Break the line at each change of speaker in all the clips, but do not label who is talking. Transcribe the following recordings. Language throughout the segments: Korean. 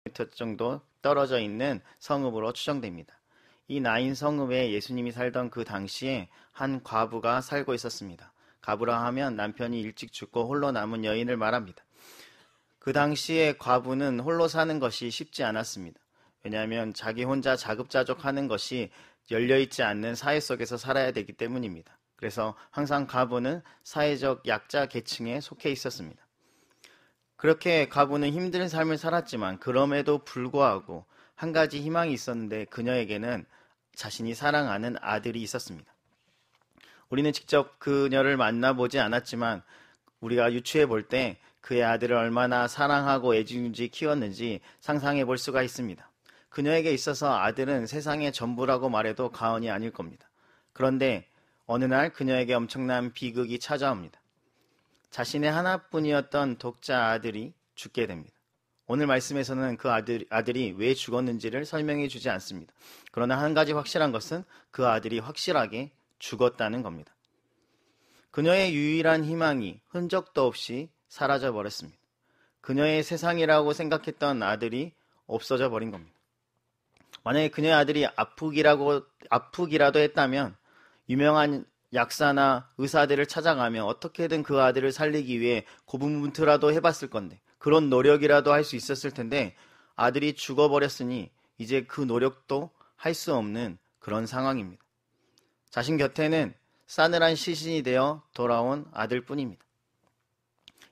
킬로미터 정도 떨어져 있는 성읍으로 추정됩니다. 이 나인 성읍에 예수님이 살던 그 당시에 한 과부가 살고 있었습니다. 과부라 하면 남편이 일찍 죽고 홀로 남은 여인을 말합니다. 그 당시에 과부는 홀로 사는 것이 쉽지 않았습니다. 왜냐하면 자기 혼자 자급자족하는 것이 열려있지 않는 사회 속에서 살아야 되기 때문입니다. 그래서 항상 과부는 사회적 약자 계층에 속해 있었습니다. 그렇게 과부는 힘든 삶을 살았지만 그럼에도 불구하고 한 가지 희망이 있었는데 그녀에게는 자신이 사랑하는 아들이 있었습니다. 우리는 직접 그녀를 만나보지 않았지만 우리가 유추해 볼 때 그의 아들을 얼마나 사랑하고 애지중지 키웠는지 상상해 볼 수가 있습니다. 그녀에게 있어서 아들은 세상의 전부라고 말해도 과언이 아닐 겁니다. 그런데 어느 날 그녀에게 엄청난 비극이 찾아옵니다. 자신의 하나뿐이었던 독자 아들이 죽게 됩니다. 오늘 말씀에서는 그 아들이 왜 죽었는지를 설명해 주지 않습니다. 그러나 한 가지 확실한 것은 그 아들이 확실하게 죽었다는 겁니다. 그녀의 유일한 희망이 흔적도 없이 사라져 버렸습니다. 그녀의 세상이라고 생각했던 아들이 없어져 버린 겁니다. 만약에 그녀의 아들이 아프기라도 했다면 유명한 약사나 의사들을 찾아가며 어떻게든 그 아들을 살리기 위해 고군분투라도 해봤을 건데 그런 노력이라도 할 수 있었을 텐데 아들이 죽어버렸으니 이제 그 노력도 할 수 없는 그런 상황입니다. 자신 곁에는 싸늘한 시신이 되어 돌아온 아들뿐입니다.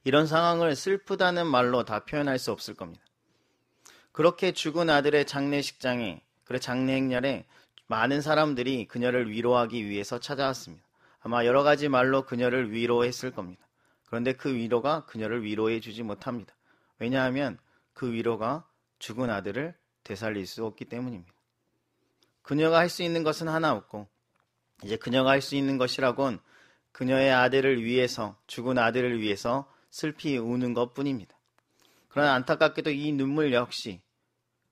이런 상황을 슬프다는 말로 다 표현할 수 없을 겁니다. 그렇게 죽은 아들의 장례식장에, 장례 행렬에 많은 사람들이 그녀를 위로하기 위해서 찾아왔습니다. 아마 여러 가지 말로 그녀를 위로했을 겁니다. 그런데 그 위로가 그녀를 위로해 주지 못합니다. 왜냐하면 그 위로가 죽은 아들을 되살릴 수 없기 때문입니다. 그녀가 할 수 있는 것은 하나 없고 이제 그녀가 할 수 있는 것이라곤 그녀의 아들을 위해서, 죽은 아들을 위해서 슬피 우는 것뿐입니다. 그러나 안타깝게도 이 눈물 역시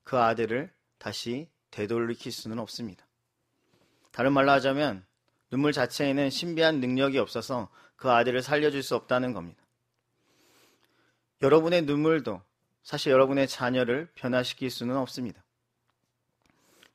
그 아들을 다시 되돌리킬 수는 없습니다. 다른 말로 하자면 눈물 자체에는 신비한 능력이 없어서 그 아들을 살려줄 수 없다는 겁니다. 여러분의 눈물도 사실 여러분의 자녀를 변화시킬 수는 없습니다.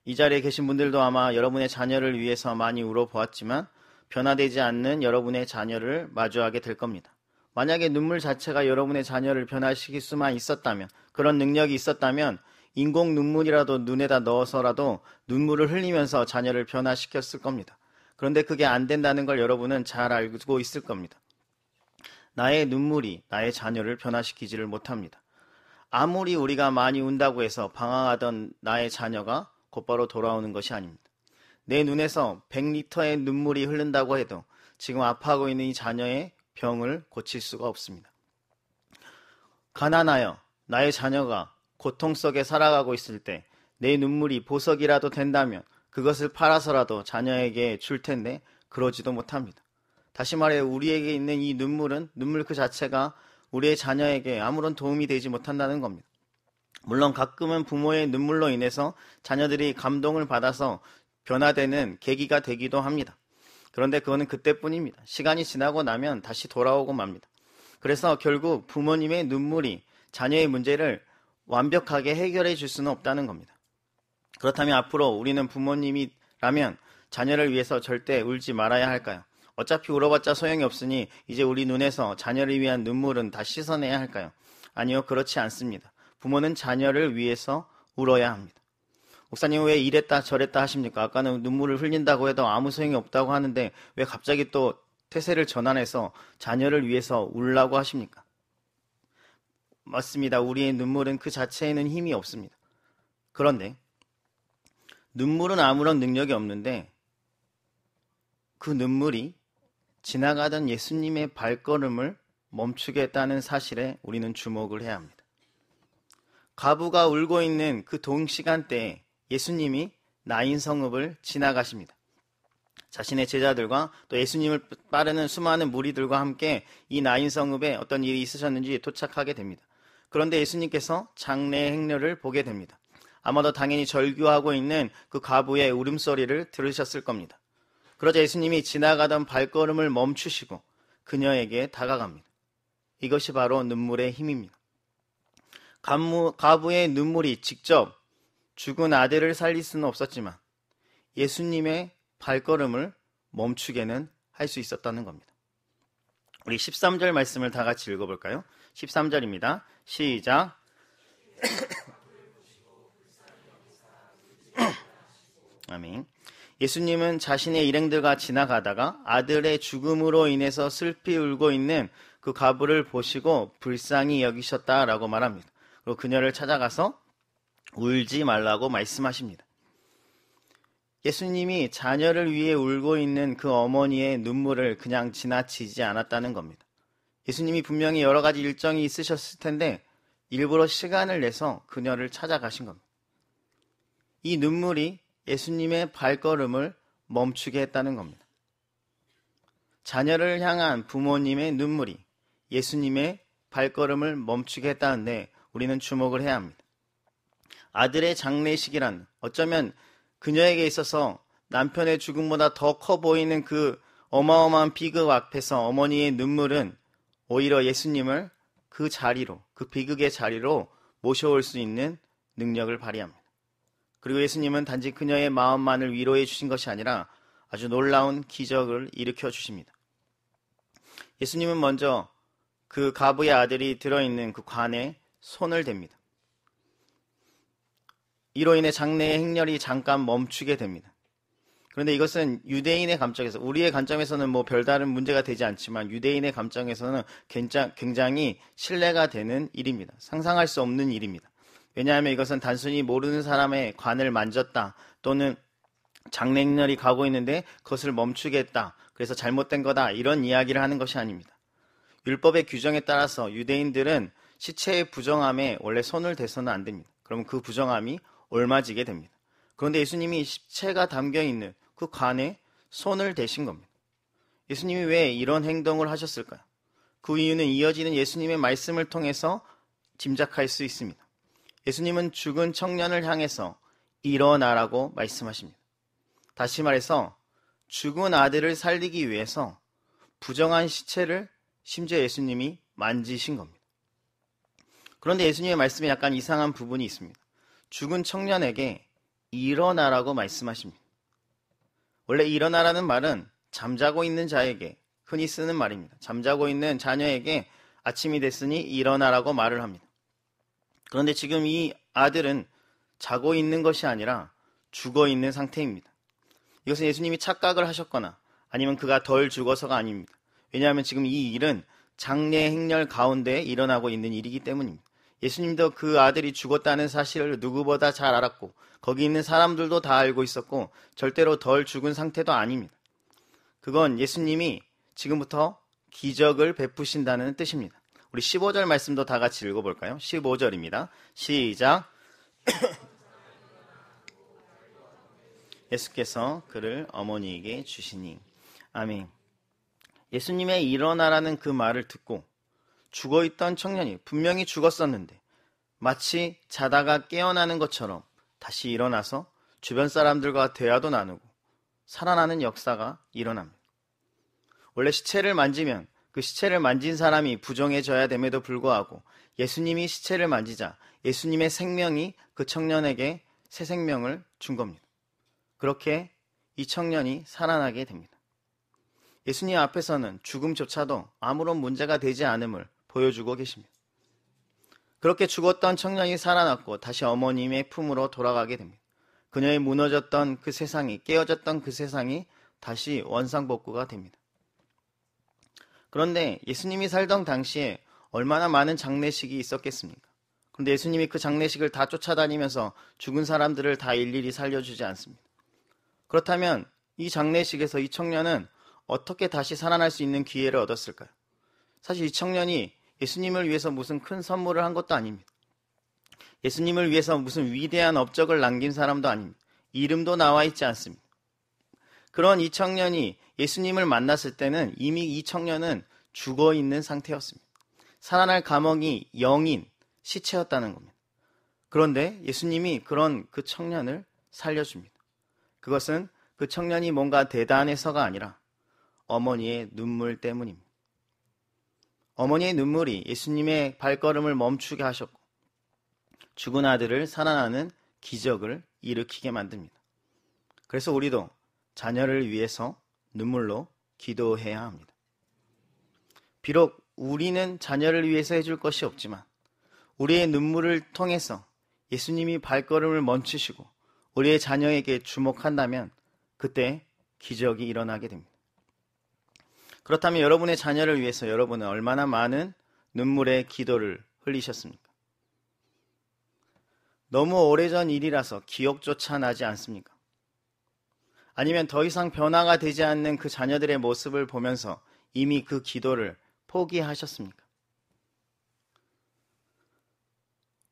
이 자리에 계신 분들도 아마 여러분의 자녀를 위해서 많이 울어보았지만 변화되지 않는 여러분의 자녀를 마주하게 될 겁니다. 만약에 눈물 자체가 여러분의 자녀를 변화시킬 수만 있었다면, 그런 능력이 있었다면 인공 눈물이라도 눈에다 넣어서라도 눈물을 흘리면서 자녀를 변화시켰을 겁니다. 그런데 그게 안 된다는 걸 여러분은 잘 알고 있을 겁니다. 나의 눈물이 나의 자녀를 변화시키지를 못합니다. 아무리 우리가 많이 운다고 해서 방황하던 나의 자녀가 곧바로 돌아오는 것이 아닙니다. 내 눈에서 100리터의 눈물이 흐른다고 해도 지금 아파하고 있는 이 자녀의 병을 고칠 수가 없습니다. 가난하여 나의 자녀가 고통 속에 살아가고 있을 때 내 눈물이 보석이라도 된다면 그것을 팔아서라도 자녀에게 줄 텐데 그러지도 못합니다. 다시 말해 우리에게 있는 이 눈물은 눈물 그 자체가 우리의 자녀에게 아무런 도움이 되지 못한다는 겁니다. 물론 가끔은 부모의 눈물로 인해서 자녀들이 감동을 받아서 변화되는 계기가 되기도 합니다. 그런데 그거는 그때뿐입니다. 시간이 지나고 나면 다시 돌아오고 맙니다. 그래서 결국 부모님의 눈물이 자녀의 문제를 완벽하게 해결해 줄 수는 없다는 겁니다. 그렇다면 앞으로 우리는 부모님이라면 자녀를 위해서 절대 울지 말아야 할까요? 어차피 울어봤자 소용이 없으니 이제 우리 눈에서 자녀를 위한 눈물은 다 씻어내야 할까요? 아니요, 그렇지 않습니다. 부모는 자녀를 위해서 울어야 합니다. 목사님 왜 이랬다 저랬다 하십니까? 아까는 눈물을 흘린다고 해도 아무 소용이 없다고 하는데 왜 갑자기 또 태세를 전환해서 자녀를 위해서 울라고 하십니까? 맞습니다. 우리의 눈물은 그 자체에는 힘이 없습니다. 그런데 눈물은 아무런 능력이 없는데 그 눈물이 지나가던 예수님의 발걸음을 멈추게 했다는 사실에 우리는 주목을 해야 합니다. 과부가 울고 있는 그 동시간대에 예수님이 나인 성읍을 지나가십니다. 자신의 제자들과 또 예수님을 따르는 수많은 무리들과 함께 이 나인 성읍에 어떤 일이 있으셨는지 도착하게 됩니다. 그런데 예수님께서 장례 행렬을 보게 됩니다. 아마도 당연히 절규하고 있는 그 과부의 울음소리를 들으셨을 겁니다. 그러자 예수님이 지나가던 발걸음을 멈추시고 그녀에게 다가갑니다. 이것이 바로 눈물의 힘입니다. 과부의 눈물이 직접 죽은 아들을 살릴 수는 없었지만 예수님의 발걸음을 멈추게는 할 수 있었다는 겁니다. 우리 13절 말씀을 다 같이 읽어볼까요? 13절입니다. 시작. 아멘. 예수님은 자신의 일행들과 지나가다가 아들의 죽음으로 인해서 슬피 울고 있는 그 과부를 보시고 불쌍히 여기셨다라고 말합니다. 그리고 그녀를 찾아가서 울지 말라고 말씀하십니다. 예수님이 자녀를 위해 울고 있는 그 어머니의 눈물을 그냥 지나치지 않았다는 겁니다. 예수님이 분명히 여러 가지 일정이 있으셨을 텐데 일부러 시간을 내서 그녀를 찾아가신 겁니다. 이 눈물이 예수님의 발걸음을 멈추게 했다는 겁니다. 자녀를 향한 부모님의 눈물이 예수님의 발걸음을 멈추게 했다는데 우리는 주목을 해야 합니다. 아들의 장례식이란 어쩌면 그녀에게 있어서 남편의 죽음보다 더 커 보이는 그 어마어마한 비극 앞에서 어머니의 눈물은 오히려 예수님을 그 자리로, 그 비극의 자리로 모셔올 수 있는 능력을 발휘합니다. 그리고 예수님은 단지 그녀의 마음만을 위로해 주신 것이 아니라 아주 놀라운 기적을 일으켜 주십니다. 예수님은 먼저 그 과부의 아들이 들어있는 그 관에 손을 댑니다. 이로 인해 장례의 행렬이 잠깐 멈추게 됩니다. 그런데 이것은 유대인의 감정에서, 우리의 관점에서는 뭐 별다른 문제가 되지 않지만 유대인의 감정에서는 굉장히 신뢰가 되는 일입니다. 상상할 수 없는 일입니다. 왜냐하면 이것은 단순히 모르는 사람의 관을 만졌다 또는 장례 행렬이 가고 있는데 그것을 멈추겠다, 그래서 잘못된 거다, 이런 이야기를 하는 것이 아닙니다. 율법의 규정에 따라서 유대인들은 시체의 부정함에 원래 손을 대서는 안 됩니다. 그러면 그 부정함이 옮아지게 됩니다. 그런데 예수님이 시체가 담겨있는 그 관에 손을 대신 겁니다. 예수님이 왜 이런 행동을 하셨을까요? 그 이유는 이어지는 예수님의 말씀을 통해서 짐작할 수 있습니다. 예수님은 죽은 청년을 향해서 일어나라고 말씀하십니다. 다시 말해서 죽은 아들을 살리기 위해서 부정한 시체를 심지어 예수님이 만지신 겁니다. 그런데 예수님의 말씀에 약간 이상한 부분이 있습니다. 죽은 청년에게 일어나라고 말씀하십니다. 원래 일어나라는 말은 잠자고 있는 자에게 흔히 쓰는 말입니다. 잠자고 있는 자녀에게 아침이 됐으니 일어나라고 말을 합니다. 그런데 지금 이 아들은 자고 있는 것이 아니라 죽어 있는 상태입니다. 이것은 예수님이 착각을 하셨거나 아니면 그가 덜 죽어서가 아닙니다. 왜냐하면 지금 이 일은 장례 행렬 가운데 일어나고 있는 일이기 때문입니다. 예수님도 그 아들이 죽었다는 사실을 누구보다 잘 알았고 거기 있는 사람들도 다 알고 있었고 절대로 덜 죽은 상태도 아닙니다. 그건 예수님이 지금부터 기적을 베푸신다는 뜻입니다. 우리 15절 말씀도 다 같이 읽어볼까요? 15절입니다. 시작. 예수께서 그를 어머니에게 주시니. 아멘. 예수님의 일어나라는 그 말을 듣고 죽어있던 청년이 분명히 죽었었는데 마치 자다가 깨어나는 것처럼 다시 일어나서 주변 사람들과 대화도 나누고 살아나는 역사가 일어납니다. 원래 시체를 만지면 그 시체를 만진 사람이 부정해져야 됨에도 불구하고 예수님이 시체를 만지자 예수님의 생명이 그 청년에게 새 생명을 준 겁니다. 그렇게 이 청년이 살아나게 됩니다. 예수님 앞에서는 죽음조차도 아무런 문제가 되지 않음을 보여주고 계십니다. 그렇게 죽었던 청년이 살아났고 다시 어머님의 품으로 돌아가게 됩니다. 그녀의 무너졌던 그 세상이, 깨어졌던 그 세상이 다시 원상복구가 됩니다. 그런데 예수님이 살던 당시에 얼마나 많은 장례식이 있었겠습니까? 그런데 예수님이 그 장례식을 다 쫓아다니면서 죽은 사람들을 다 일일이 살려주지 않습니다. 그렇다면 이 장례식에서 이 청년은 어떻게 다시 살아날 수 있는 기회를 얻었을까요? 사실 이 청년이 예수님을 위해서 무슨 큰 선물을 한 것도 아닙니다. 예수님을 위해서 무슨 위대한 업적을 남긴 사람도 아닙니다. 이름도 나와 있지 않습니다. 그런 이 청년이 예수님을 만났을 때는 이미 이 청년은 죽어 있는 상태였습니다. 살아날 가망이 영인, 시체였다는 겁니다. 그런데 예수님이 그런 그 청년을 살려줍니다. 그것은 그 청년이 뭔가 대단해서가 아니라 어머니의 눈물 때문입니다. 어머니의 눈물이 예수님의 발걸음을 멈추게 하셨고 죽은 아들을 살아나는 기적을 일으키게 만듭니다. 그래서 우리도 자녀를 위해서 눈물로 기도해야 합니다. 비록 우리는 자녀를 위해서 해줄 것이 없지만 우리의 눈물을 통해서 예수님이 발걸음을 멈추시고 우리의 자녀에게 주목한다면 그때 기적이 일어나게 됩니다. 그렇다면 여러분의 자녀를 위해서 여러분은 얼마나 많은 눈물의 기도를 흘리셨습니까? 너무 오래전 일이라서 기억조차 나지 않습니까? 아니면 더 이상 변화가 되지 않는 그 자녀들의 모습을 보면서 이미 그 기도를 포기하셨습니까?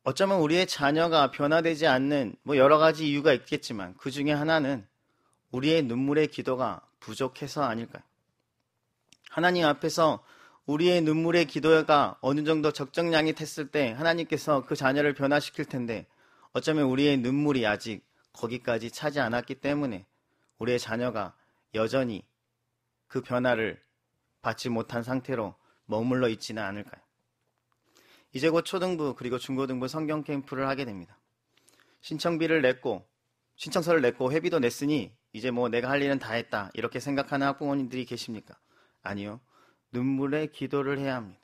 어쩌면 우리의 자녀가 변화되지 않는 여러 가지 이유가 있겠지만 그 중에 하나는 우리의 눈물의 기도가 부족해서 아닐까요? 하나님 앞에서 우리의 눈물의 기도가 어느 정도 적정량이 됐을 때 하나님께서 그 자녀를 변화시킬 텐데 어쩌면 우리의 눈물이 아직 거기까지 차지 않았기 때문에 우리의 자녀가 여전히 그 변화를 받지 못한 상태로 머물러 있지는 않을까요? 이제 곧 초등부 그리고 중고등부 성경 캠프를 하게 됩니다. 신청서를 냈고 회비도 냈으니 이제 내가 할 일은 다 했다 이렇게 생각하는 학부모님들이 계십니까? 아니요. 눈물의 기도를 해야 합니다.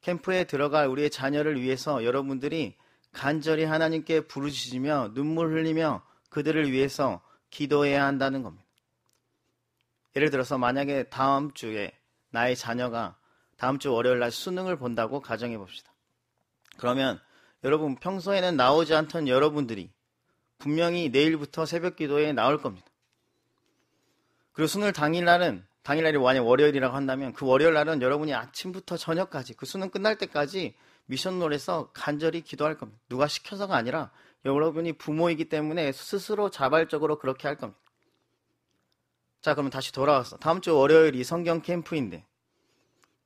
캠프에 들어갈 우리의 자녀를 위해서 여러분들이 간절히 하나님께 부르짖으며 눈물 흘리며 그들을 위해서 기도해야 한다는 겁니다. 예를 들어서 만약에 다음 주에 나의 자녀가 다음 주 월요일 날 수능을 본다고 가정해 봅시다. 그러면 여러분 평소에는 나오지 않던 여러분들이 분명히 내일부터 새벽 기도에 나올 겁니다. 그리고 수능 당일날이 만약 월요일이라고 한다면 그 월요일 날은 여러분이 아침부터 저녁까지 그 수능 끝날 때까지 미션홀에서 간절히 기도할 겁니다. 누가 시켜서가 아니라 여러분이 부모이기 때문에 스스로 자발적으로 그렇게 할 겁니다. 자, 그러면 다시 돌아와서 다음 주 월요일이 성경 캠프인데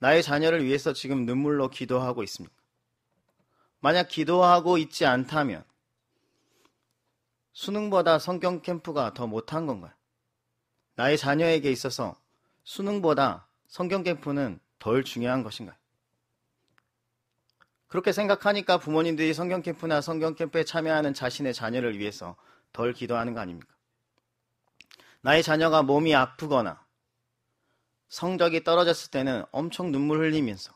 나의 자녀를 위해서 지금 눈물로 기도하고 있습니까? 만약 기도하고 있지 않다면 수능보다 성경 캠프가 더 못한 건가요? 나의 자녀에게 있어서 수능보다 성경 캠프는 덜 중요한 것인가요? 그렇게 생각하니까 부모님들이 성경 캠프나 성경 캠프에 참여하는 자신의 자녀를 위해서 덜 기도하는 거 아닙니까? 나의 자녀가 몸이 아프거나 성적이 떨어졌을 때는 엄청 눈물 흘리면서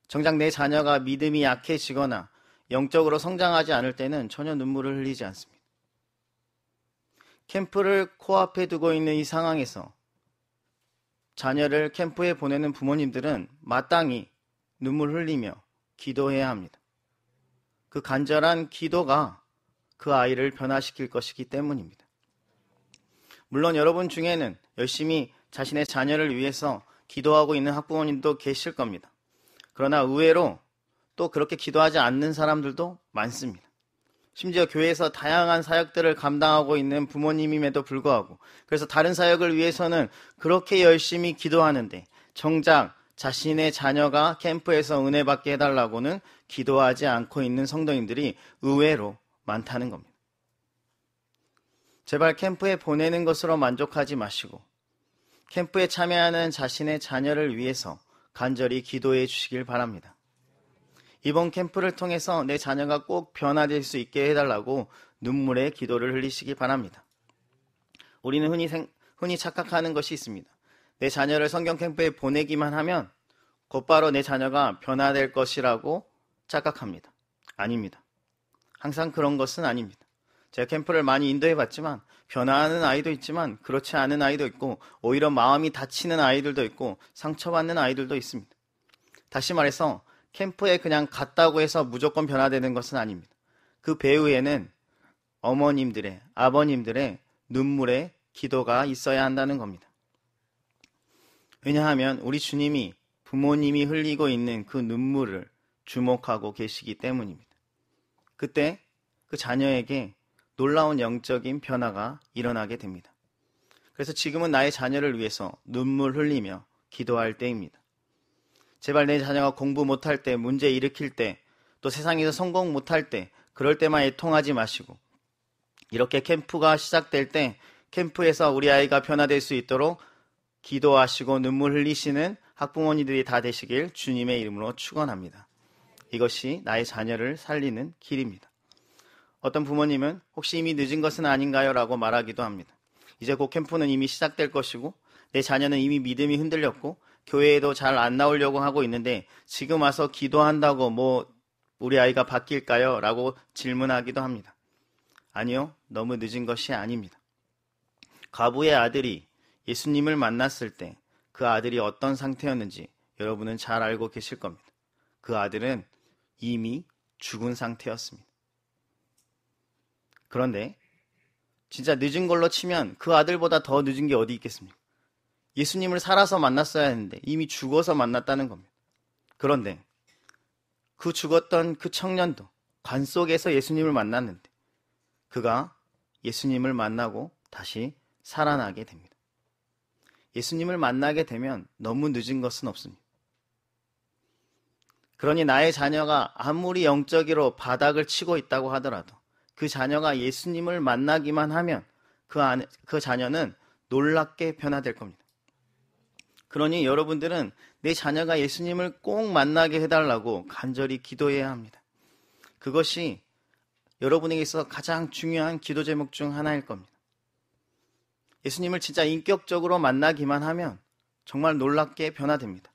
정작 내 자녀가 믿음이 약해지거나 영적으로 성장하지 않을 때는 전혀 눈물을 흘리지 않습니다. 캠프를 코앞에 두고 있는 이 상황에서 자녀를 캠프에 보내는 부모님들은 마땅히 눈물 흘리며 기도해야 합니다. 그 간절한 기도가 그 아이를 변화시킬 것이기 때문입니다. 물론 여러분 중에는 열심히 자신의 자녀를 위해서 기도하고 있는 학부모님도 계실 겁니다. 그러나 의외로 또 그렇게 기도하지 않는 사람들도 많습니다. 심지어 교회에서 다양한 사역들을 감당하고 있는 부모님임에도 불구하고 그래서 다른 사역을 위해서는 그렇게 열심히 기도하는데 정작 자신의 자녀가 캠프에서 은혜 받게 해달라고는 기도하지 않고 있는 성도님들이 의외로 많다는 겁니다. 제발 캠프에 보내는 것으로 만족하지 마시고 캠프에 참여하는 자신의 자녀를 위해서 간절히 기도해 주시길 바랍니다. 이번 캠프를 통해서 내 자녀가 꼭 변화될 수 있게 해달라고 눈물의 기도를 흘리시기 바랍니다. 우리는 흔히 착각하는 것이 있습니다. 내 자녀를 성경 캠프에 보내기만 하면 곧바로 내 자녀가 변화될 것이라고 착각합니다. 아닙니다. 항상 그런 것은 아닙니다. 제가 캠프를 많이 인도해 봤지만 변화하는 아이도 있지만 그렇지 않은 아이도 있고 오히려 마음이 다치는 아이들도 있고 상처받는 아이들도 있습니다. 다시 말해서 캠프에 그냥 갔다고 해서 무조건 변화되는 것은 아닙니다. 그 배후에는 어머님들의, 아버님들의 눈물의 기도가 있어야 한다는 겁니다. 왜냐하면 우리 주님이 부모님이 흘리고 있는 그 눈물을 주목하고 계시기 때문입니다. 그때 그 자녀에게 놀라운 영적인 변화가 일어나게 됩니다. 그래서 지금은 나의 자녀를 위해서 눈물 흘리며 기도할 때입니다. 제발 내 자녀가 공부 못할 때, 문제 일으킬 때, 또 세상에서 성공 못할 때, 그럴 때만 애통하지 마시고 이렇게 캠프가 시작될 때 캠프에서 우리 아이가 변화될 수 있도록 기도하시고 눈물 흘리시는 학부모님들이 다 되시길 주님의 이름으로 축원합니다. 이것이 나의 자녀를 살리는 길입니다. 어떤 부모님은 혹시 이미 늦은 것은 아닌가요? 라고 말하기도 합니다. 이제 곧 캠프는 이미 시작될 것이고 내 자녀는 이미 믿음이 흔들렸고 교회에도 잘 안 나오려고 하고 있는데 지금 와서 기도한다고 우리 아이가 바뀔까요? 라고 질문하기도 합니다. 아니요, 너무 늦은 것이 아닙니다. 과부의 아들이 예수님을 만났을 때 그 아들이 어떤 상태였는지 여러분은 잘 알고 계실 겁니다. 그 아들은 이미 죽은 상태였습니다. 그런데 진짜 늦은 걸로 치면 그 아들보다 더 늦은 게 어디 있겠습니까? 예수님을 살아서 만났어야 했는데 이미 죽어서 만났다는 겁니다. 그런데 그 죽었던 그 청년도 관 속에서 예수님을 만났는데 그가 예수님을 만나고 다시 살아나게 됩니다. 예수님을 만나게 되면 너무 늦은 것은 없습니다. 그러니 나의 자녀가 아무리 영적으로 바닥을 치고 있다고 하더라도 그 자녀가 예수님을 만나기만 하면 그 자녀는 놀랍게 변화될 겁니다. 그러니 여러분들은 내 자녀가 예수님을 꼭 만나게 해달라고 간절히 기도해야 합니다. 그것이 여러분에게 있어서 가장 중요한 기도 제목 중 하나일 겁니다. 예수님을 진짜 인격적으로 만나기만 하면 정말 놀랍게 변화됩니다.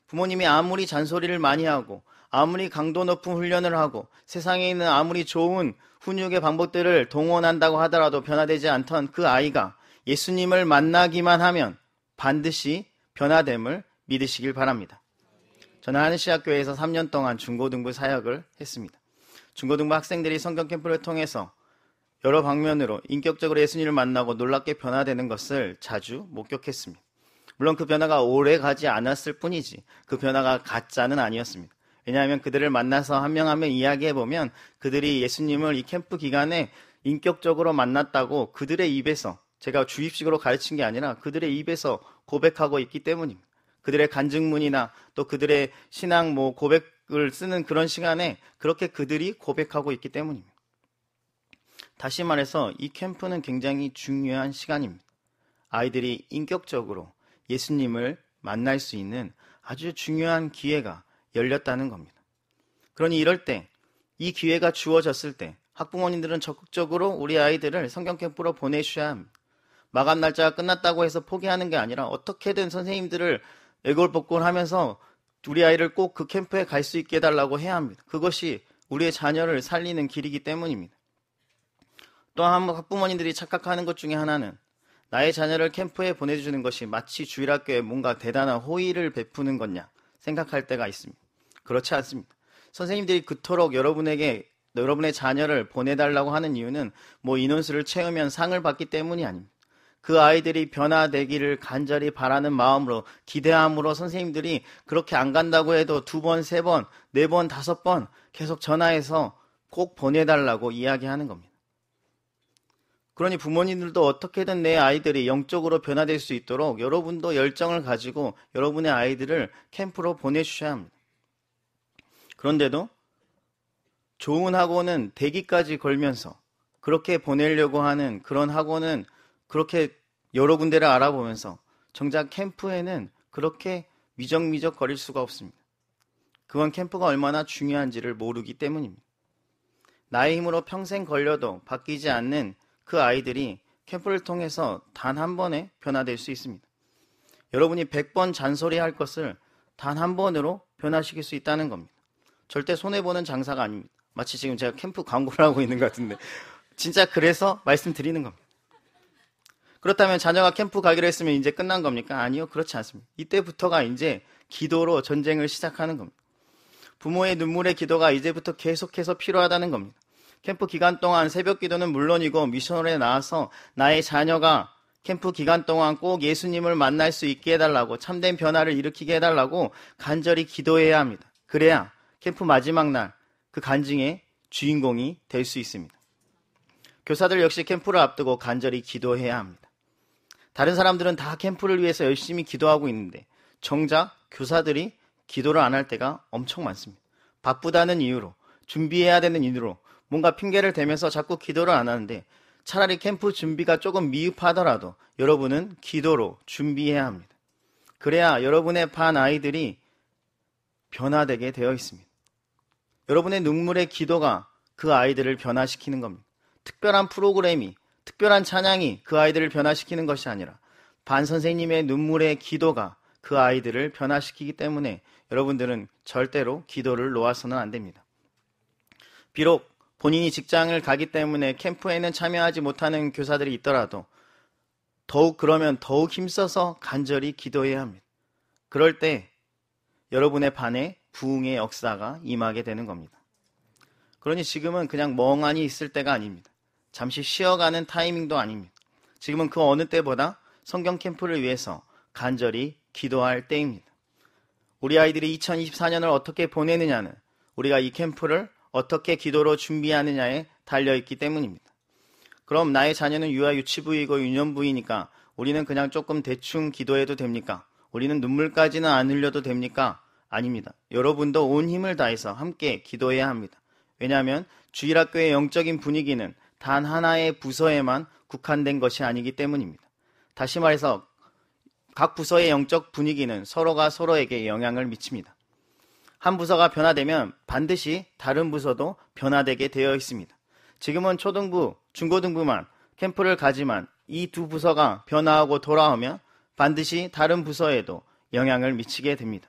부모님이 아무리 잔소리를 많이 하고 아무리 강도 높은 훈련을 하고 세상에 있는 아무리 좋은 훈육의 방법들을 동원한다고 하더라도 변화되지 않던 그 아이가 예수님을 만나기만 하면 반드시 변화됨을 믿으시길 바랍니다. 저는 하늘시학교에서 3년 동안 중고등부 사역을 했습니다. 중고등부 학생들이 성경 캠프를 통해서 여러 방면으로 인격적으로 예수님을 만나고 놀랍게 변화되는 것을 자주 목격했습니다. 물론 그 변화가 오래 가지 않았을 뿐이지 그 변화가 가짜는 아니었습니다. 왜냐하면 그들을 만나서 한 명 한 명 이야기해보면 그들이 예수님을 이 캠프 기간에 인격적으로 만났다고 그들의 입에서, 제가 주입식으로 가르친 게 아니라 그들의 입에서 고백하고 있기 때문입니다. 그들의 간증문이나 또 그들의 신앙 고백을 쓰는 그런 시간에 그렇게 그들이 고백하고 있기 때문입니다. 다시 말해서 이 캠프는 굉장히 중요한 시간입니다. 아이들이 인격적으로 예수님을 만날 수 있는 아주 중요한 기회가 열렸다는 겁니다. 그러니 이럴 때, 이 기회가 주어졌을 때 학부모님들은 적극적으로 우리 아이들을 성경 캠프로 보내주셔야 합니다. 마감 날짜가 끝났다고 해서 포기하는 게 아니라 어떻게든 선생님들을 애걸복걸하면서 우리 아이를 꼭 그 캠프에 갈 수 있게 해달라고 해야 합니다. 그것이 우리의 자녀를 살리는 길이기 때문입니다. 또 한 학부모님들이 착각하는 것 중에 하나는 나의 자녀를 캠프에 보내주는 것이 마치 주일학교에 뭔가 대단한 호의를 베푸는 거냐 생각할 때가 있습니다. 그렇지 않습니다. 선생님들이 그토록 여러분의 자녀를 보내달라고 하는 이유는 인원수를 채우면 상을 받기 때문이 아닙니다. 그 아이들이 변화되기를 간절히 바라는 마음으로, 기대함으로 선생님들이 그렇게 안 간다고 해도 2번, 3번, 4번, 5번 계속 전화해서 꼭 보내달라고 이야기하는 겁니다. 그러니 부모님들도 어떻게든 내 아이들이 영적으로 변화될 수 있도록 여러분도 열정을 가지고 여러분의 아이들을 캠프로 보내주셔야 합니다. 그런데도 좋은 학원은 대기까지 걸면서 그렇게 보내려고 하는 그런 학원은 그렇게 여러 군데를 알아보면서 정작 캠프에는 그렇게 미적미적 거릴 수가 없습니다. 그건 캠프가 얼마나 중요한지를 모르기 때문입니다. 나의 힘으로 평생 걸려도 바뀌지 않는 그 아이들이 캠프를 통해서 단 한 번에 변화될 수 있습니다. 여러분이 100번 잔소리할 것을 단 한 번으로 변화시킬 수 있다는 겁니다. 절대 손해보는 장사가 아닙니다. 마치 지금 제가 캠프 광고를 하고 있는 것 같은데 진짜 그래서 말씀드리는 겁니다. 그렇다면 자녀가 캠프 가기로 했으면 이제 끝난 겁니까? 아니요, 그렇지 않습니다. 이때부터가 이제 기도로 전쟁을 시작하는 겁니다. 부모의 눈물의 기도가 이제부터 계속해서 필요하다는 겁니다. 캠프 기간 동안 새벽 기도는 물론이고 미션홀에 나와서 나의 자녀가 캠프 기간 동안 꼭 예수님을 만날 수 있게 해달라고, 참된 변화를 일으키게 해달라고 간절히 기도해야 합니다. 그래야 캠프 마지막 날 그 간증의 주인공이 될 수 있습니다. 교사들 역시 캠프를 앞두고 간절히 기도해야 합니다. 다른 사람들은 다 캠프를 위해서 열심히 기도하고 있는데 정작 교사들이 기도를 안 할 때가 엄청 많습니다. 바쁘다는 이유로, 준비해야 되는 이유로 뭔가 핑계를 대면서 자꾸 기도를 안 하는데 차라리 캠프 준비가 조금 미흡하더라도 여러분은 기도로 준비해야 합니다. 그래야 여러분의 반 아이들이 변화되게 되어 있습니다. 여러분의 눈물의 기도가 그 아이들을 변화시키는 겁니다. 특별한 프로그램이, 특별한 찬양이 그 아이들을 변화시키는 것이 아니라 반 선생님의 눈물의 기도가 그 아이들을 변화시키기 때문에 여러분들은 절대로 기도를 놓아서는 안 됩니다. 비록 본인이 직장을 가기 때문에 캠프에는 참여하지 못하는 교사들이 있더라도 그러면 더욱 힘써서 간절히 기도해야 합니다. 그럴 때 여러분의 반에 부흥의 역사가 임하게 되는 겁니다. 그러니 지금은 그냥 멍하니 있을 때가 아닙니다. 잠시 쉬어가는 타이밍도 아닙니다. 지금은 그 어느 때보다 성경 캠프를 위해서 간절히 기도할 때입니다. 우리 아이들이 2024년을 어떻게 보내느냐는 우리가 이 캠프를 어떻게 기도로 준비하느냐에 달려있기 때문입니다. 그럼 나의 자녀는 유아유치부이고 유년부이니까 우리는 그냥 조금 대충 기도해도 됩니까? 우리는 눈물까지는 안 흘려도 됩니까? 아닙니다. 여러분도 온 힘을 다해서 함께 기도해야 합니다. 왜냐하면 주일학교의 영적인 분위기는 단 하나의 부서에만 국한된 것이 아니기 때문입니다. 다시 말해서 각 부서의 영적 분위기는 서로가 서로에게 영향을 미칩니다. 한 부서가 변화되면 반드시 다른 부서도 변화되게 되어 있습니다. 지금은 초등부, 중고등부만 캠프를 가지만 이 두 부서가 변화하고 돌아오면 반드시 다른 부서에도 영향을 미치게 됩니다.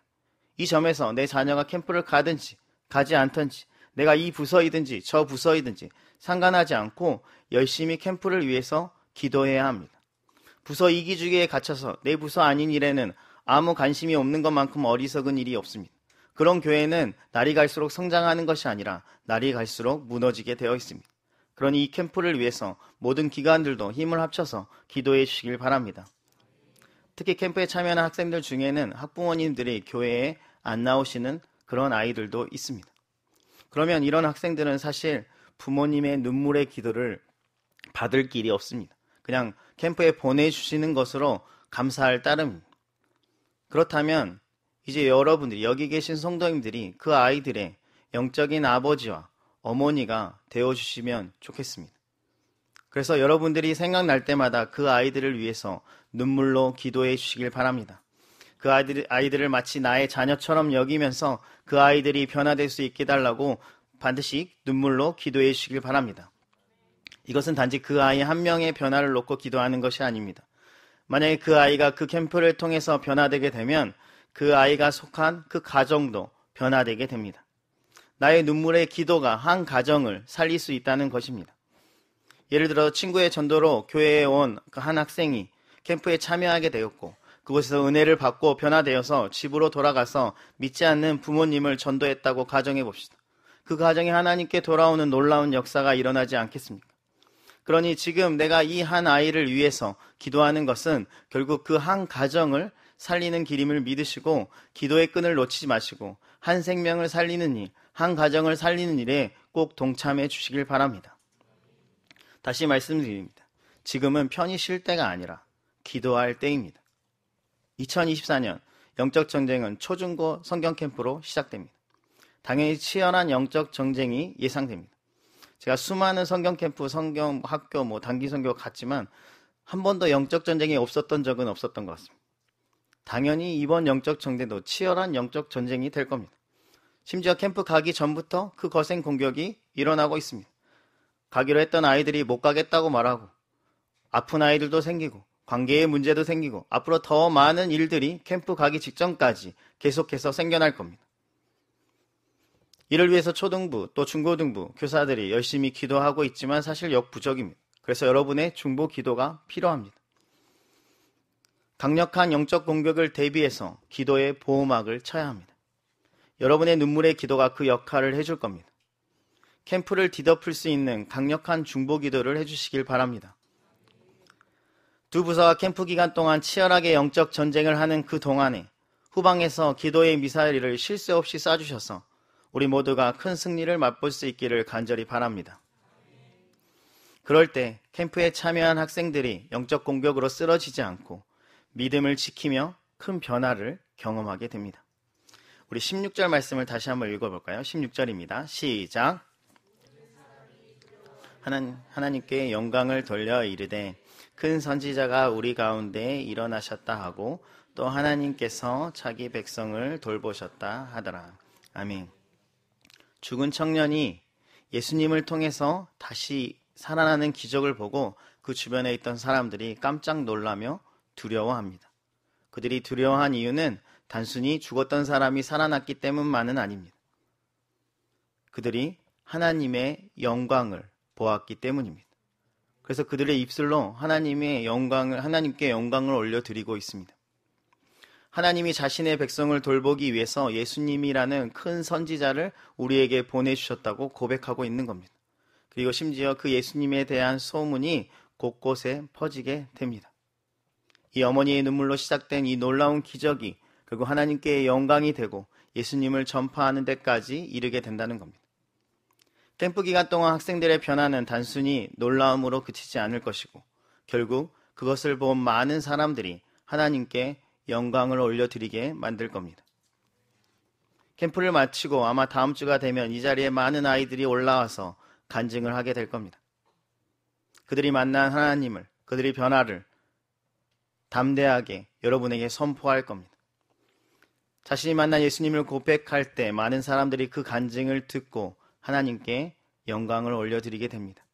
이 점에서 내 자녀가 캠프를 가든지 가지 않든지 내가 이 부서이든지 저 부서이든지 상관하지 않고 열심히 캠프를 위해서 기도해야 합니다. 부서 이기주의에 갇혀서 내 부서 아닌 일에는 아무 관심이 없는 것만큼 어리석은 일이 없습니다. 그런 교회는 날이 갈수록 성장하는 것이 아니라 날이 갈수록 무너지게 되어 있습니다. 그러니 이 캠프를 위해서 모든 기관들도 힘을 합쳐서 기도해 주시길 바랍니다. 특히 캠프에 참여하는 학생들 중에는 학부모님들이 교회에 안 나오시는 그런 아이들도 있습니다. 그러면 이런 학생들은 사실 부모님의 눈물의 기도를 받을 길이 없습니다. 그냥 캠프에 보내주시는 것으로 감사할 따름입니다. 그렇다면 이제 여러분들이 여기 계신 성도님들이 그 아이들의 영적인 아버지와 어머니가 되어주시면 좋겠습니다. 그래서 여러분들이 생각날 때마다 그 아이들을 위해서 눈물로 기도해 주시길 바랍니다. 그 아이들을 마치 나의 자녀처럼 여기면서 그 아이들이 변화될 수 있게 달라고 반드시 눈물로 기도해 주시길 바랍니다. 이것은 단지 그 아이 한 명의 변화를 놓고 기도하는 것이 아닙니다. 만약에 그 아이가 그 캠프를 통해서 변화되게 되면 그 아이가 속한 그 가정도 변화되게 됩니다. 나의 눈물의 기도가 한 가정을 살릴 수 있다는 것입니다. 예를 들어 친구의 전도로 교회에 온 그 한 학생이 캠프에 참여하게 되었고 그곳에서 은혜를 받고 변화되어서 집으로 돌아가서 믿지 않는 부모님을 전도했다고 가정해 봅시다. 그 가정이 하나님께 돌아오는 놀라운 역사가 일어나지 않겠습니까? 그러니 지금 내가 이 한 아이를 위해서 기도하는 것은 결국 그 한 가정을 살리는 길임을 믿으시고 기도의 끈을 놓치지 마시고 한 생명을 살리는 일, 한 가정을 살리는 일에 꼭 동참해 주시길 바랍니다. 다시 말씀드립니다. 지금은 편히 쉴 때가 아니라 기도할 때입니다. 2024년 영적 전쟁은 초중고 성경 캠프로 시작됩니다. 당연히 치열한 영적 전쟁이 예상됩니다. 제가 수많은 성경 캠프, 성경 학교, 단기 선교 갔지만 한 번도 영적 전쟁이 없었던 적은 없었던 것 같습니다. 당연히 이번 영적 전쟁도 치열한 영적 전쟁이 될 겁니다. 심지어 캠프 가기 전부터 그 거센 공격이 일어나고 있습니다. 가기로 했던 아이들이 못 가겠다고 말하고 아픈 아이들도 생기고 관계의 문제도 생기고 앞으로 더 많은 일들이 캠프 가기 직전까지 계속해서 생겨날 겁니다. 이를 위해서 초등부 또 중고등부 교사들이 열심히 기도하고 있지만 사실 역부족입니다. 그래서 여러분의 중보 기도가 필요합니다. 강력한 영적 공격을 대비해서 기도의 보호막을 쳐야 합니다. 여러분의 눈물의 기도가 그 역할을 해줄 겁니다. 캠프를 뒤덮을 수 있는 강력한 중보 기도를 해주시길 바랍니다. 두 부서가 캠프 기간 동안 치열하게 영적 전쟁을 하는 그 동안에 후방에서 기도의 미사일을 쉴 새 없이 쏴주셔서 우리 모두가 큰 승리를 맛볼 수 있기를 간절히 바랍니다. 그럴 때 캠프에 참여한 학생들이 영적 공격으로 쓰러지지 않고 믿음을 지키며 큰 변화를 경험하게 됩니다. 우리 16절 말씀을 다시 한번 읽어볼까요? 16절입니다. 시작. 하나님께 영광을 돌려 이르되 큰 선지자가 우리 가운데 일어나셨다 하고 또 하나님께서 자기 백성을 돌보셨다 하더라. 아멘. 죽은 청년이 예수님을 통해서 다시 살아나는 기적을 보고 그 주변에 있던 사람들이 깜짝 놀라며 두려워합니다. 그들이 두려워한 이유는 단순히 죽었던 사람이 살아났기 때문만은 아닙니다. 그들이 하나님의 영광을 보았기 때문입니다. 그래서 그들의 입술로 하나님께 영광을 올려드리고 있습니다. 하나님이 자신의 백성을 돌보기 위해서 예수님이라는 큰 선지자를 우리에게 보내주셨다고 고백하고 있는 겁니다. 그리고 심지어 그 예수님에 대한 소문이 곳곳에 퍼지게 됩니다. 이 어머니의 눈물로 시작된 이 놀라운 기적이 결국 하나님께 영광이 되고 예수님을 전파하는 데까지 이르게 된다는 겁니다. 캠프 기간 동안 학생들의 변화는 단순히 놀라움으로 그치지 않을 것이고 결국 그것을 본 많은 사람들이 하나님께 영광을 올려드리게 만들 겁니다. 캠프를 마치고 아마 다음 주가 되면 이 자리에 많은 아이들이 올라와서 간증을 하게 될 겁니다. 그들이 만난 하나님을, 그들의 변화를 담대하게 여러분에게 선포할 겁니다. 자신이 만난 예수님을 고백할 때 많은 사람들이 그 간증을 듣고 하나님께 영광을 올려드리게 됩니다.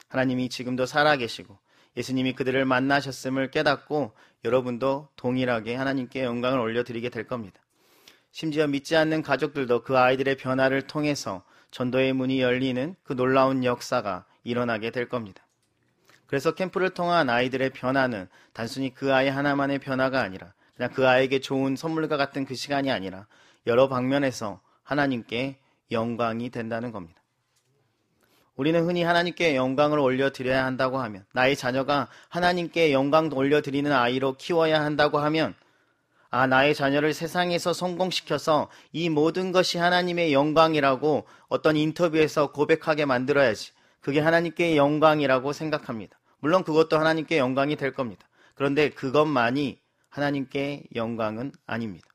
하나님이 지금도 살아계시고 예수님이 그들을 만나셨음을 깨닫고 여러분도 동일하게 하나님께 영광을 올려드리게 될 겁니다. 심지어 믿지 않는 가족들도 그 아이들의 변화를 통해서 전도의 문이 열리는 그 놀라운 역사가 일어나게 될 겁니다. 그래서 캠프를 통한 아이들의 변화는 단순히 그 아이 하나만의 변화가 아니라 그냥 그 아이에게 좋은 선물과 같은 그 시간이 아니라 여러 방면에서 하나님께 영광이 된다는 겁니다. 우리는 흔히 하나님께 영광을 올려드려야 한다고 하면, 나의 자녀가 하나님께 영광 올려드리는 아이로 키워야 한다고 하면, 나의 자녀를 세상에서 성공시켜서 이 모든 것이 하나님의 영광이라고 어떤 인터뷰에서 고백하게 만들어야지, 그게 하나님께 영광이라고 생각합니다. 물론 그것도 하나님께 영광이 될 겁니다. 그런데 그것만이 하나님께 영광은 아닙니다.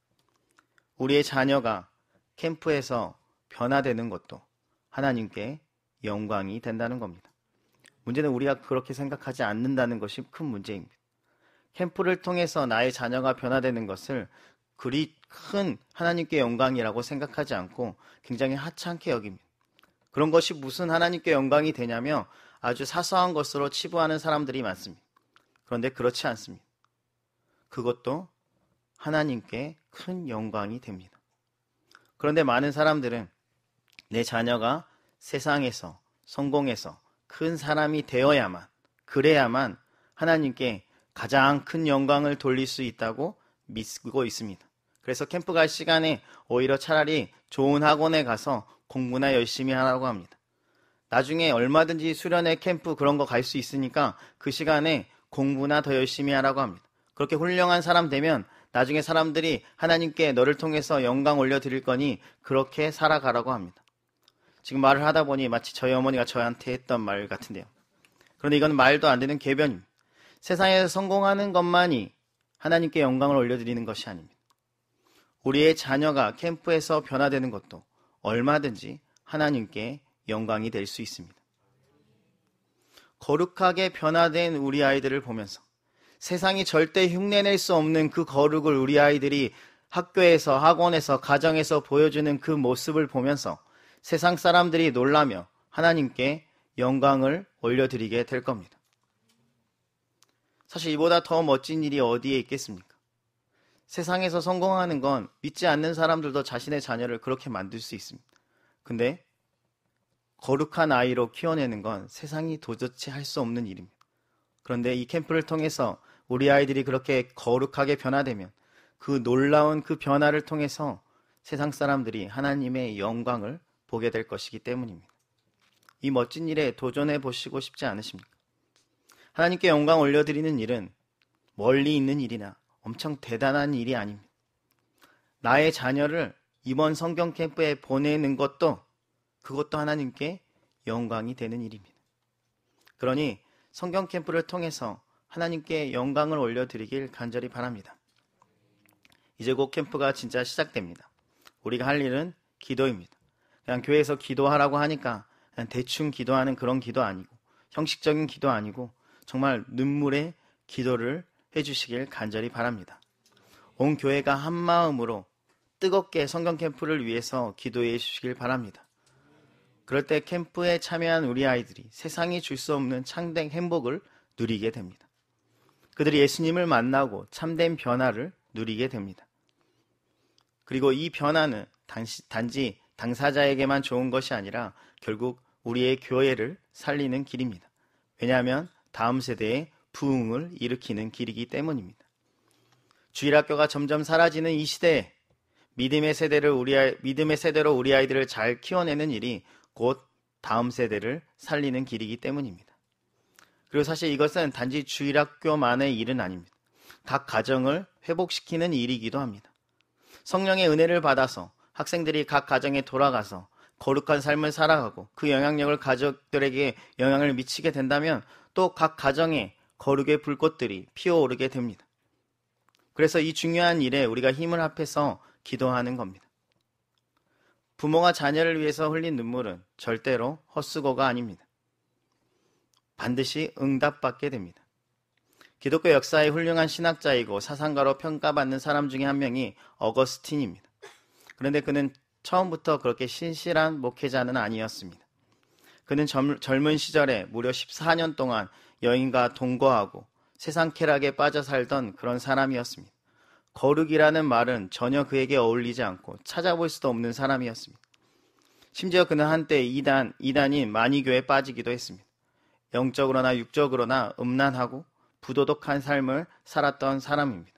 우리의 자녀가 캠프에서 변화되는 것도 하나님께 영광이 된다는 겁니다. 문제는 우리가 그렇게 생각하지 않는다는 것이 큰 문제입니다. 캠프를 통해서 나의 자녀가 변화되는 것을 그리 큰 하나님께 영광이라고 생각하지 않고 굉장히 하찮게 여깁니다. 그런 것이 무슨 하나님께 영광이 되냐며 아주 사소한 것으로 치부하는 사람들이 많습니다. 그런데 그렇지 않습니다. 그것도 하나님께 큰 영광이 됩니다. 그런데 많은 사람들은 내 자녀가 세상에서 성공해서 큰 사람이 되어야만, 그래야만 하나님께 가장 큰 영광을 돌릴 수 있다고 믿고 있습니다. 그래서 캠프 갈 시간에 오히려 차라리 좋은 학원에 가서 공부나 열심히 하라고 합니다. 나중에 얼마든지 수련회 캠프 그런 거 갈 수 있으니까 그 시간에 공부나 더 열심히 하라고 합니다. 그렇게 훌륭한 사람 되면 나중에 사람들이 하나님께 너를 통해서 영광 올려드릴 거니 그렇게 살아가라고 합니다. 지금 말을 하다 보니 마치 저희 어머니가 저한테 했던 말 같은데요. 그런데 이건 말도 안 되는 궤변입니다. 세상에서 성공하는 것만이 하나님께 영광을 올려드리는 것이 아닙니다. 우리의 자녀가 캠프에서 변화되는 것도 얼마든지 하나님께 영광이 될 수 있습니다. 거룩하게 변화된 우리 아이들을 보면서 세상이 절대 흉내낼 수 없는 그 거룩을 우리 아이들이 학교에서, 학원에서, 가정에서 보여주는 그 모습을 보면서 세상 사람들이 놀라며 하나님께 영광을 올려드리게 될 겁니다. 사실 이보다 더 멋진 일이 어디에 있겠습니까? 세상에서 성공하는 건 믿지 않는 사람들도 자신의 자녀를 그렇게 만들 수 있습니다. 근데 거룩한 아이로 키워내는 건 세상이 도저히 할 수 없는 일입니다. 그런데 이 캠프를 통해서 우리 아이들이 그렇게 거룩하게 변화되면 그 놀라운 그 변화를 통해서 세상 사람들이 하나님의 영광을 보게 될 것이기 때문입니다. 이 멋진 일에 도전해 보시고 싶지 않으십니까? 하나님께 영광 올려드리는 일은 멀리 있는 일이나 엄청 대단한 일이 아닙니다. 나의 자녀를 이번 성경 캠프에 보내는 것도 그것도 하나님께 영광이 되는 일입니다. 그러니 성경 캠프를 통해서 하나님께 영광을 올려드리길 간절히 바랍니다. 이제 곧 캠프가 진짜 시작됩니다. 우리가 할 일은 기도입니다. 그냥 교회에서 기도하라고 하니까 그냥 대충 기도하는 그런 기도 아니고 형식적인 기도 아니고 정말 눈물의 기도를 해주시길 간절히 바랍니다. 온 교회가 한 마음으로 뜨겁게 성경 캠프를 위해서 기도해 주시길 바랍니다. 그럴 때 캠프에 참여한 우리 아이들이 세상이 줄 수 없는 참된 행복을 누리게 됩니다. 그들이 예수님을 만나고 참된 변화를 누리게 됩니다. 그리고 이 변화는 단지 당사자에게만 좋은 것이 아니라 결국 우리의 교회를 살리는 길입니다. 왜냐하면 다음 세대에 부흥을 일으키는 길이기 때문입니다. 주일학교가 점점 사라지는 이 시대에 믿음의 세대로 우리 아이들을 잘 키워내는 일이 곧 다음 세대를 살리는 길이기 때문입니다. 그리고 사실 이것은 단지 주일학교만의 일은 아닙니다. 각 가정을 회복시키는 일이기도 합니다. 성령의 은혜를 받아서 학생들이 각 가정에 돌아가서 거룩한 삶을 살아가고 그 영향력을 가족들에게 영향을 미치게 된다면 또 각 가정에 거룩의 불꽃들이 피어오르게 됩니다. 그래서 이 중요한 일에 우리가 힘을 합해서 기도하는 겁니다. 부모가 자녀를 위해서 흘린 눈물은 절대로 헛수고가 아닙니다. 반드시 응답받게 됩니다. 기독교 역사의 훌륭한 신학자이고 사상가로 평가받는 사람 중에 한 명이 어거스틴입니다. 그런데 그는 처음부터 그렇게 신실한 목회자는 아니었습니다. 그는 젊은 시절에 무려 14년 동안 여인과 동거하고 세상 쾌락에 빠져 살던 그런 사람이었습니다. 거룩이라는 말은 전혀 그에게 어울리지 않고 찾아볼 수도 없는 사람이었습니다. 심지어 그는 한때 이단인 마니교에 빠지기도 했습니다. 영적으로나 육적으로나 음란하고 부도덕한 삶을 살았던 사람입니다.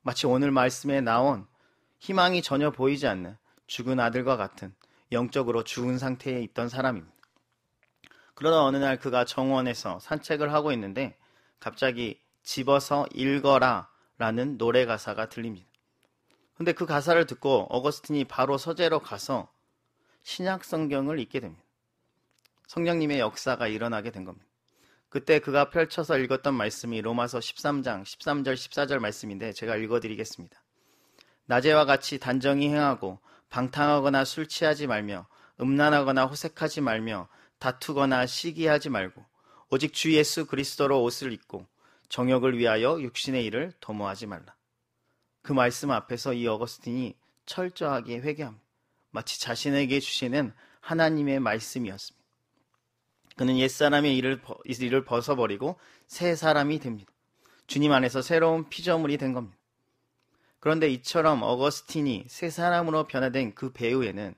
마치 오늘 말씀에 나온 희망이 전혀 보이지 않는 죽은 아들과 같은 영적으로 죽은 상태에 있던 사람입니다. 그러다 어느 날 그가 정원에서 산책을 하고 있는데 갑자기 집어서 읽어라 라는 노래 가사가 들립니다. 근데 그 가사를 듣고 어거스틴이 바로 서재로 가서 신약 성경을 읽게 됩니다. 성령님의 역사가 일어나게 된 겁니다. 그때 그가 펼쳐서 읽었던 말씀이 로마서 13장 13절 14절 말씀인데 제가 읽어드리겠습니다. 낮에와 같이 단정히 행하고 방탕하거나 술 취하지 말며 음란하거나 호색하지 말며 다투거나 시기하지 말고 오직 주 예수 그리스도로 옷을 입고 정욕을 위하여 육신의 일을 도모하지 말라. 그 말씀 앞에서 이 어거스틴이 철저하게 회개합니다. 마치 자신에게 주시는 하나님의 말씀이었습니다. 그는 옛사람의 일을 벗어버리고 새 사람이 됩니다. 주님 안에서 새로운 피조물이 된 겁니다. 그런데 이처럼 어거스틴이 새 사람으로 변화된 그 배후에는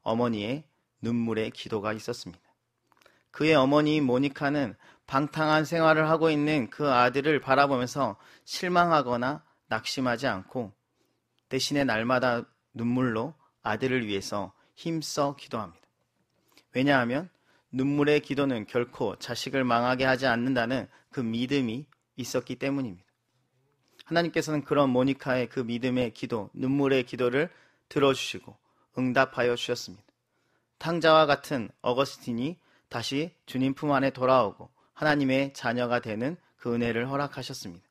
어머니의 눈물의 기도가 있었습니다. 그의 어머니 모니카는 방탕한 생활을 하고 있는 그 아들을 바라보면서 실망하거나 낙심하지 않고 대신에 날마다 눈물로 아들을 위해서 힘써 기도합니다. 왜냐하면 눈물의 기도는 결코 자식을 망하게 하지 않는다는 그 믿음이 있었기 때문입니다. 하나님께서는 그런 모니카의 그 믿음의 기도, 눈물의 기도를 들어주시고 응답하여 주셨습니다. 탕자와 같은 어거스틴이 다시 주님 품 안에 돌아오고 하나님의 자녀가 되는 그 은혜를 허락하셨습니다.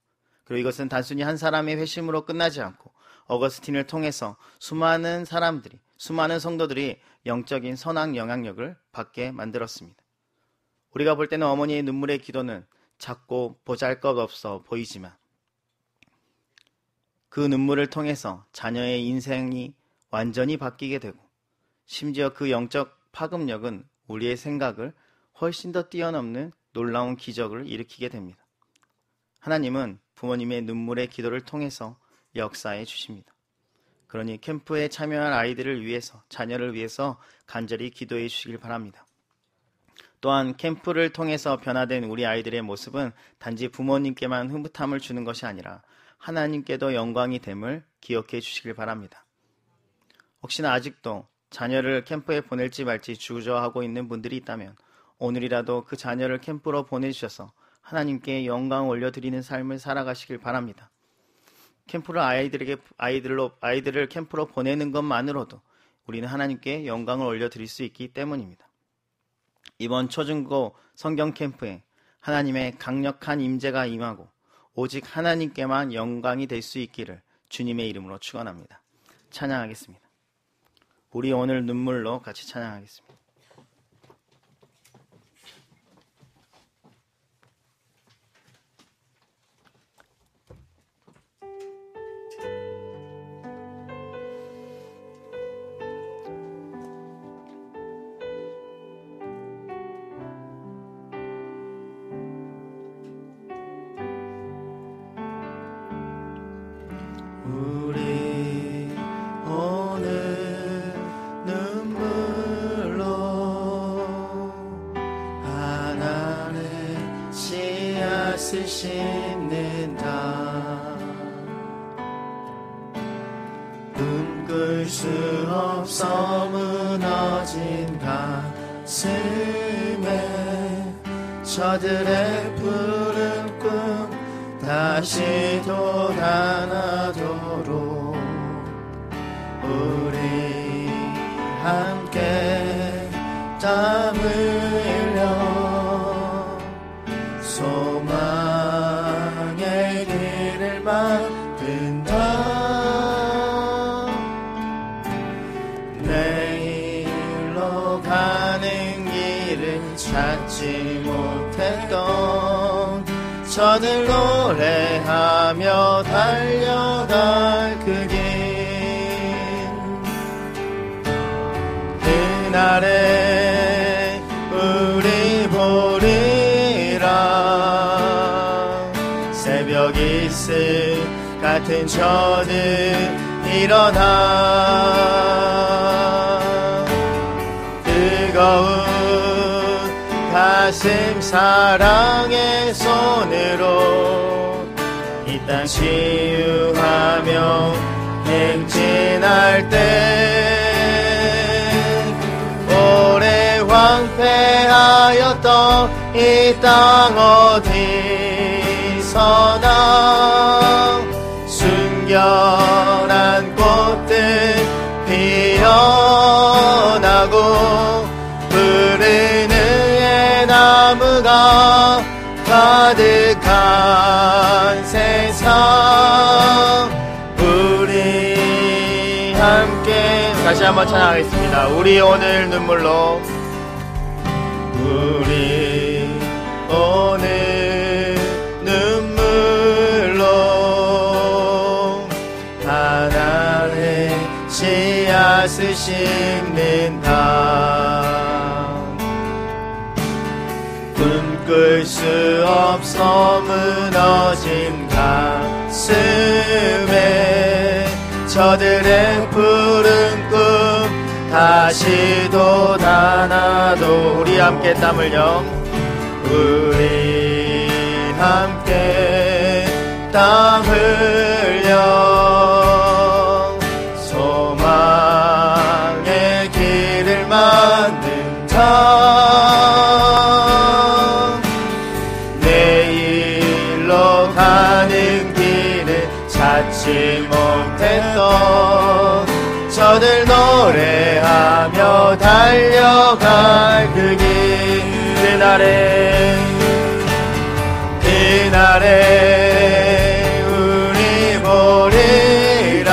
그리고 이것은 단순히 한 사람의 회심으로 끝나지 않고 어거스틴을 통해서 수많은 사람들이, 수많은 성도들이 영적인 선한 영향력을 받게 만들었습니다. 우리가 볼 때는 어머니의 눈물의 기도는 작고 보잘것없어 보이지만 그 눈물을 통해서 자녀의 인생이 완전히 바뀌게 되고 심지어 그 영적 파급력은 우리의 생각을 훨씬 더 뛰어넘는 놀라운 기적을 일으키게 됩니다. 하나님은 부모님의 눈물의 기도를 통해서 역사해 주십니다. 그러니 캠프에 참여한 아이들을 위해서, 자녀를 위해서 간절히 기도해 주시길 바랍니다. 또한 캠프를 통해서 변화된 우리 아이들의 모습은 단지 부모님께만 흐뭇함을 주는 것이 아니라 하나님께도 영광이 됨을 기억해 주시길 바랍니다. 혹시나 아직도 자녀를 캠프에 보낼지 말지 주저하고 있는 분들이 있다면 오늘이라도 그 자녀를 캠프로 보내주셔서 하나님께 영광 올려드리는 삶을 살아가시길 바랍니다. 아이들을 캠프로 보내는 것만으로도 우리는 하나님께 영광을 올려드릴 수 있기 때문입니다. 이번 초중고 성경 캠프에 하나님의 강력한 임재가 임하고 오직 하나님께만 영광이 될 수 있기를 주님의 이름으로 축원합니다. 찬양하겠습니다. 우리 오늘 눈물로 같이 찬양하겠습니다. 씨앗을 심는다. 꿈꿀 수 없어 무너진 가슴에 저들의 푸른 꿈 다시 돋아나도록 우리 함께 땀 흘려 소망의 길을 만든다. 내일로 가는 길을 찾지 못했던 저들 노래하며 달려갈 그 길, 그날에 우리 보리라. 새벽 이슬 같은 저들 일어나 뜨거운 가슴 사랑의 손으로 이 땅 치유하며 행진할 때 오래 황폐하였던 이 땅 어디서나 순결한 꽃들 피어나고 푸른 의의 나무가 가득한 세상 우리 함께 다시 한번 찬양하겠습니다. 우리 오늘 눈물로 우리 오늘 눈물로 하나의 씨앗을 심는다. 꿈꿀 수 없어 무너진 가슴에 저들의 푸른 꿈 다시 돋아나도 우리 함께 땀 흘려 우리 함께 땀 흘려 소망의 길을 만든다. 내일로 가는 길을 찾지 못했던 저들 노래하며 달려갈 그 길, 그날에 우리 보리라.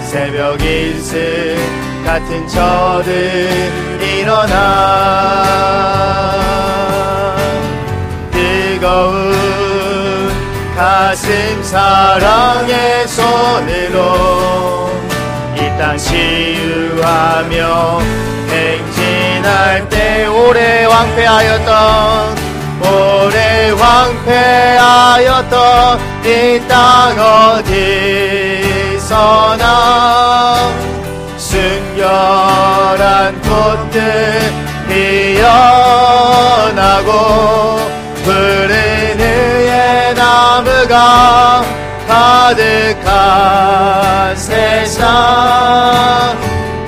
새벽 이슬 같은 저들 일어나 뜨거운 가슴 사랑의 손으로 이 땅 치유하며 행진할 때 오래 황폐하였던 이 땅 어디서나 순결한 꽃들 피어나고 푸른 의의 나무가 가득한 세상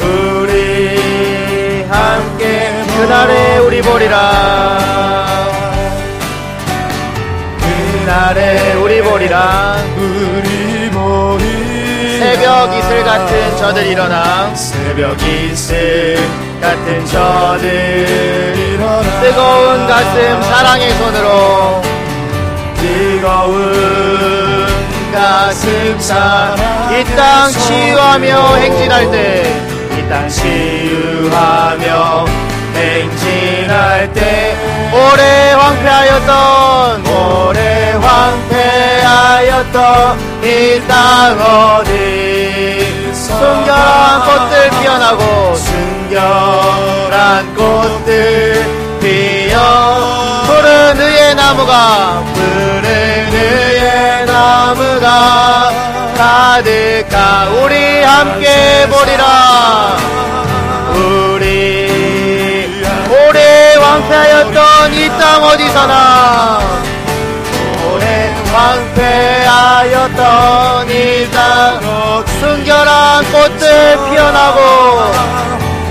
우리 함께 그날에 우리 보리라 새벽 이슬 같은 저들 일어나 뜨거운 가슴 사랑의 손으로 이 땅 치유하며 행진할 때 오래 황폐하였던 이 땅 어디 순결한 꽃들 피어 푸른 의의 나무가 가득한 우리 함께 보리라. 우리 오래 황폐하였던 이 이 땅 어디서나 오랜 황폐하였던 이 땅 순결한 꽃들 피어나고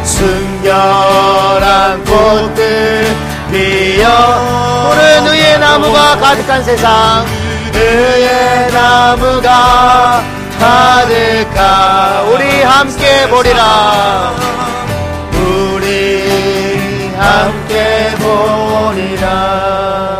순결한 꽃들 피어 푸른 의의 나무가 가득한 세상 의의 나무가 가득한 우리 함께 보리라 우리 함께 보리라